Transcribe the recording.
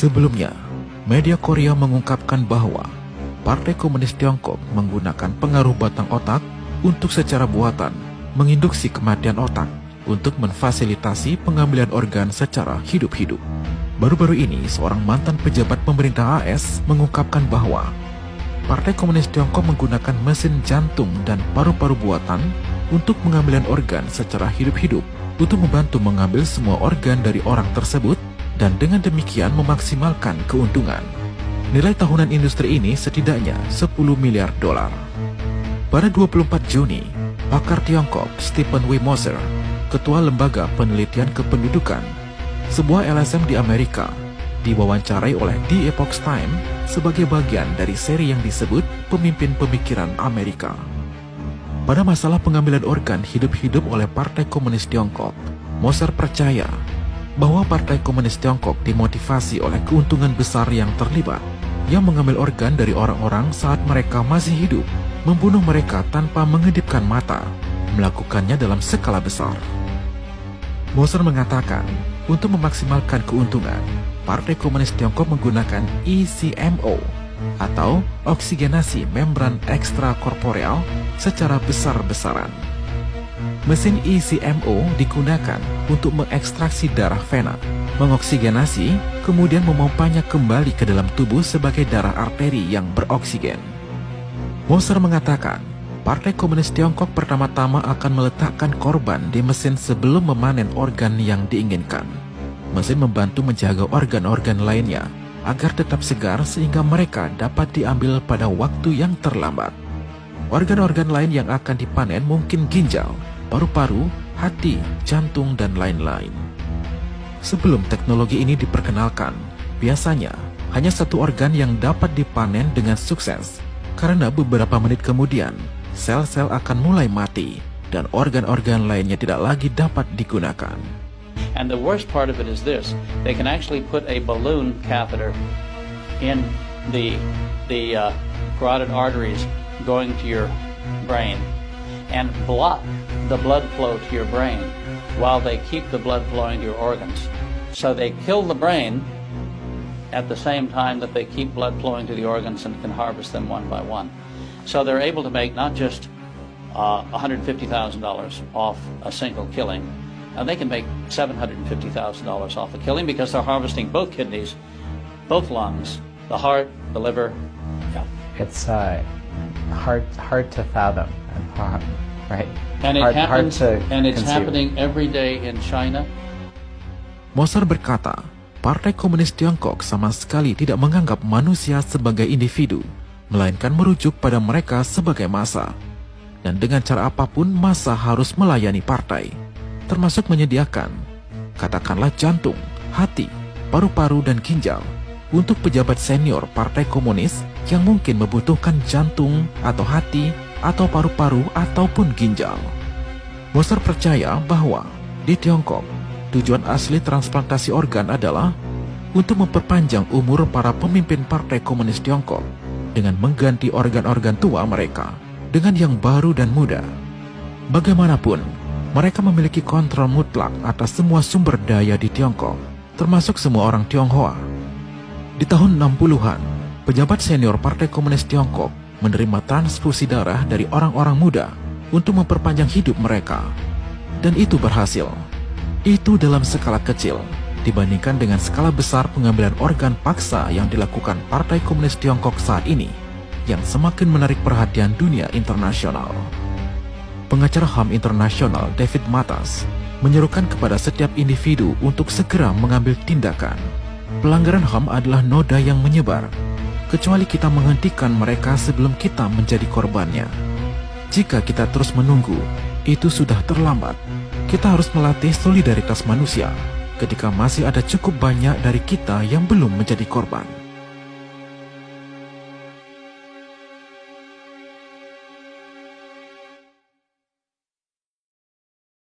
Sebelumnya, media Korea mengungkapkan bahwa Partai Komunis Tiongkok menggunakan pengaruh batang otak untuk secara buatan menginduksi kematian otak untuk memfasilitasi pengambilan organ secara hidup-hidup. Baru-baru ini, seorang mantan pejabat pemerintah AS mengungkapkan bahwa Partai Komunis Tiongkok menggunakan mesin jantung dan paru-paru buatan untuk pengambilan organ secara hidup-hidup untuk membantu mengambil semua organ dari orang tersebut dan dengan demikian memaksimalkan keuntungan. Nilai tahunan industri ini setidaknya 10 miliar dolar. Pada 24 Juni, pakar Tiongkok Stephen W. Moser, Ketua Lembaga Penelitian Kependudukan, sebuah LSM di Amerika, diwawancarai oleh The Epoch Times sebagai bagian dari seri yang disebut Pemimpin Pemikiran Amerika. Pada masalah pengambilan organ hidup-hidup oleh Partai Komunis Tiongkok, Moser percaya bahwa Partai Komunis Tiongkok dimotivasi oleh keuntungan besar yang terlibat, yang mengambil organ dari orang-orang saat mereka masih hidup, membunuh mereka tanpa mengedipkan mata, melakukannya dalam skala besar. Moser mengatakan, untuk memaksimalkan keuntungan, Partai Komunis Tiongkok menggunakan ECMO atau oksigenasi membran ekstrakorporeal secara besar-besaran. Mesin ECMO digunakan untuk mengekstraksi darah vena, mengoksigenasi, kemudian memompanya kembali ke dalam tubuh sebagai darah arteri yang beroksigen. Moser mengatakan, Partai Komunis Tiongkok pertama-tama akan meletakkan korban di mesin sebelum memanen organ yang diinginkan. Mesin membantu menjaga organ-organ lainnya agar tetap segar sehingga mereka dapat diambil pada waktu yang terlambat. Organ-organ lain yang akan dipanen mungkin ginjal, paru-paru, hati, jantung, dan lain-lain. Sebelum teknologi ini diperkenalkan, biasanya hanya satu organ yang dapat dipanen dengan sukses, karena beberapa menit kemudian, sel-sel akan mulai mati, dan organ-organ lainnya tidak lagi dapat digunakan. And the worst part of it is this: they can actually put a balloon catheter in the carotid arteries going to your brain and block the blood flow to your brain while they keep the blood flowing to your organs. So they kill the brain at the same time that they keep blood flowing to the organs and can harvest them one by one. So they're able to make not just $150,000 off a single killing. They can make $750,000 off a killing because they're harvesting both kidneys, both lungs, the heart, the liver. Yeah. It's hard to fathom, right? And it's happening every day in China. Moser berkata, Partai Komunis Tiongkok sama sekali tidak menganggap manusia sebagai individu, melainkan merujuk pada mereka sebagai massa. Dan dengan cara apapun massa harus melayani partai, termasuk menyediakan, katakanlah jantung, hati, paru-paru, dan ginjal untuk pejabat senior Partai Komunis yang mungkin membutuhkan jantung atau hati atau paru-paru ataupun ginjal. Moser percaya bahwa di Tiongkok, tujuan asli transplantasi organ adalah untuk memperpanjang umur para pemimpin Partai Komunis Tiongkok dengan mengganti organ-organ tua mereka dengan yang baru dan muda. Bagaimanapun, mereka memiliki kontrol mutlak atas semua sumber daya di Tiongkok, termasuk semua orang Tionghoa. Di tahun 60-an, pejabat senior Partai Komunis Tiongkok menerima transfusi darah dari orang-orang muda untuk memperpanjang hidup mereka. Dan itu berhasil. Itu dalam skala kecil dibandingkan dengan skala besar pengambilan organ paksa yang dilakukan Partai Komunis Tiongkok saat ini, yang semakin menarik perhatian dunia internasional. Pengacara HAM internasional David Matas menyerukan kepada setiap individu untuk segera mengambil tindakan. Pelanggaran HAM adalah noda yang menyebar, kecuali kita menghentikan mereka sebelum kita menjadi korbannya. Jika kita terus menunggu, itu sudah terlambat. Kita harus melatih solidaritas manusia ketika masih ada cukup banyak dari kita yang belum menjadi korban.